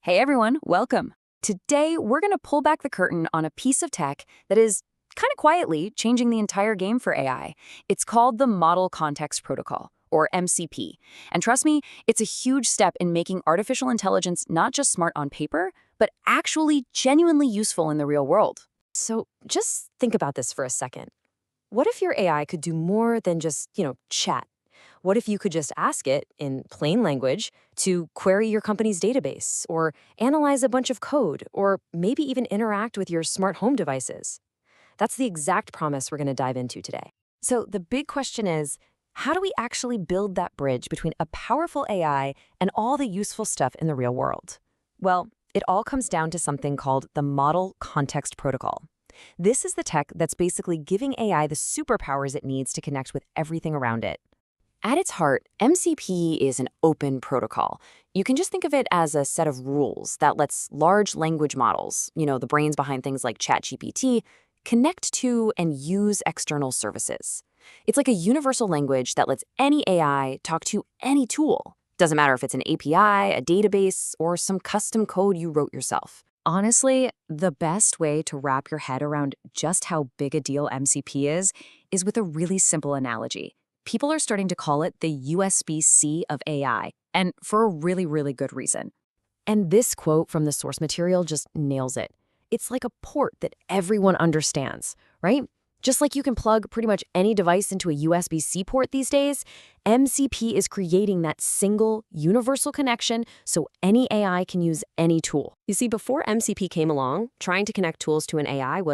Hey everyone, welcome. Today, we're going to pull back the curtain on a piece of tech that is kind of quietly changing the entire game for AI. It's called the Model Context Protocol, or MCP. And trust me, it's a huge step in making artificial intelligence not just smart on paper, but actually genuinely useful in the real world. So just think about this for a second. What if your AI could do more than just, chat? What if you could just ask it in plain language to query your company's database or analyze a bunch of code or maybe even interact with your smart home devices? That's the exact promise we're going to dive into today. So the big question is, how do we actually build that bridge between a powerful AI and all the useful stuff in the real world? Well, it all comes down to something called the Model Context Protocol. This is the tech that's basically giving AI the superpowers it needs to connect with everything around it. At its heart, MCP is an open protocol. You can just think of it as a set of rules that lets large language models, the brains behind things like ChatGPT, connect to and use external services. It's like a universal language that lets any AI talk to any tool. Doesn't matter if it's an API, a database, or some custom code you wrote yourself. Honestly, the best way to wrap your head around just how big a deal MCP is with a really simple analogy. People are starting to call it the USB-C of AI, and for a really, really good reason. And this quote from the source material just nails it. It's like a port that everyone understands, right? Just like you can plug pretty much any device into a USB-C port these days, MCP is creating that single, universal connection so any AI can use any tool. You see, before MCP came along, trying to connect tools to an AI it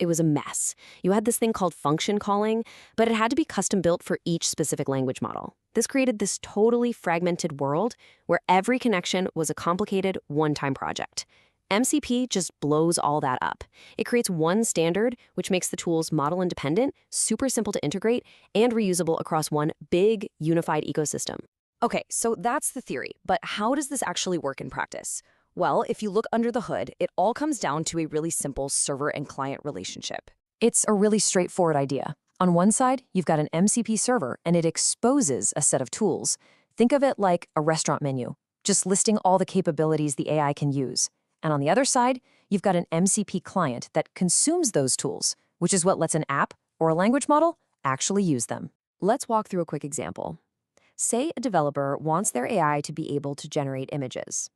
was a mess. You had this thing called function calling, but it had to be custom built for each specific language model. This created this totally fragmented world where every connection was a complicated, one-time project. MCP just blows all that up. It creates one standard, which makes the tools model independent, super simple to integrate, and reusable across one big, unified ecosystem. Okay, so that's the theory, but how does this actually work in practice? Well, if you look under the hood, it all comes down to a really simple server and client relationship. It's a really straightforward idea. On one side, you've got an MCP server, and it exposes a set of tools. Think of it like a restaurant menu, just listing all the capabilities the AI can use. And on the other side, you've got an MCP client that consumes those tools, which is what lets an app or a language model actually use them. Let's walk through a quick example. Say a developer wants their AI to be able to generate images.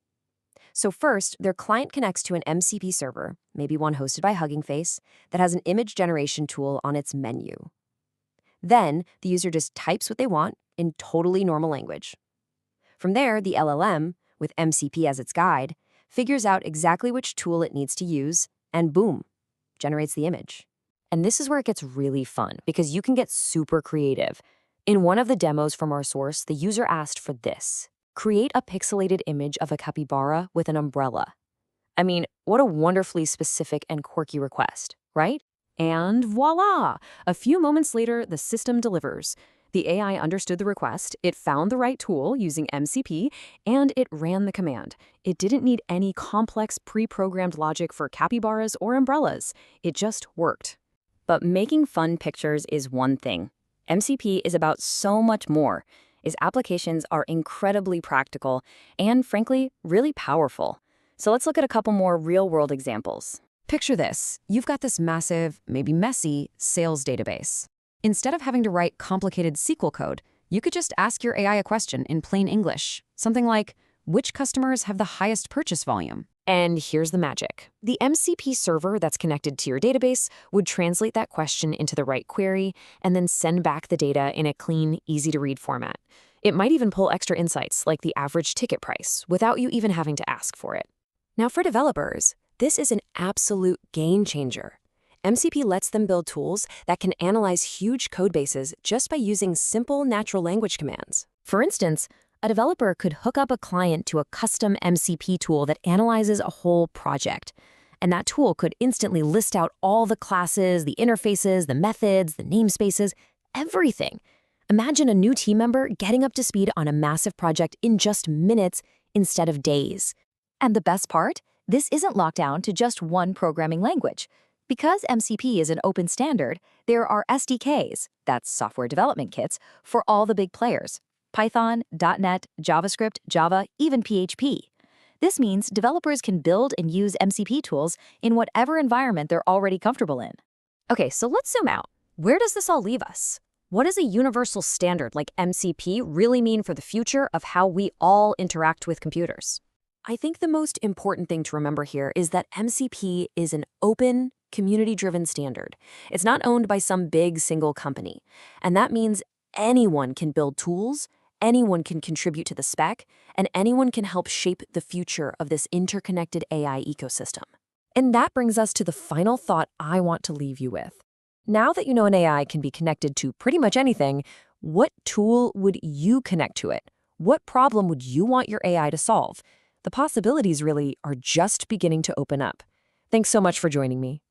So first, their client connects to an MCP server, maybe one hosted by Hugging Face, that has an image generation tool on its menu. Then, the user just types what they want in totally normal language. From there, the LLM, with MCP as its guide, figures out exactly which tool it needs to use, and boom, generates the image. And this is where it gets really fun, because you can get super creative. In one of the demos from our source, the user asked for this: create a pixelated image of a capybara with an umbrella. I mean, what a wonderfully specific and quirky request, right? And voila! A few moments later, the system delivers. The AI understood the request, it found the right tool using MCP, and it ran the command. It didn't need any complex pre-programmed logic for capybaras or umbrellas. It just worked. But making fun pictures is one thing. MCP is about so much more. Its applications are incredibly practical and, frankly, really powerful. So let's look at a couple more real-world examples. Picture this. You've got this massive, maybe messy, sales database. Instead of having to write complicated SQL code, you could just ask your AI a question in plain English. Something like, which customers have the highest purchase volume? And here's the magic. The MCP server that's connected to your database would translate that question into the right query and then send back the data in a clean, easy-to-read format. It might even pull extra insights like the average ticket price without you even having to ask for it. Now for developers, this is an absolute game changer. MCP lets them build tools that can analyze huge code bases just by using simple natural language commands. For instance, a developer could hook up a client to a custom MCP tool that analyzes a whole project. And that tool could instantly list out all the classes, the interfaces, the methods, the namespaces, everything. Imagine a new team member getting up to speed on a massive project in just minutes instead of days. And the best part? This isn't locked down to just one programming language. Because MCP is an open standard, there are SDKs, that's software development kits, for all the big players: Python, .NET, JavaScript, Java, even PHP. This means developers can build and use MCP tools in whatever environment they're already comfortable in. Okay, so let's zoom out. Where does this all leave us? What does a universal standard like MCP really mean for the future of how we all interact with computers? I think the most important thing to remember here is that MCP is an open, community-driven standard. It's not owned by some big single company. And that means anyone can build tools, anyone can contribute to the spec, and anyone can help shape the future of this interconnected AI ecosystem. And that brings us to the final thought I want to leave you with. Now that you know an AI can be connected to pretty much anything, what tool would you connect to it? What problem would you want your AI to solve? The possibilities really are just beginning to open up. Thanks so much for joining me.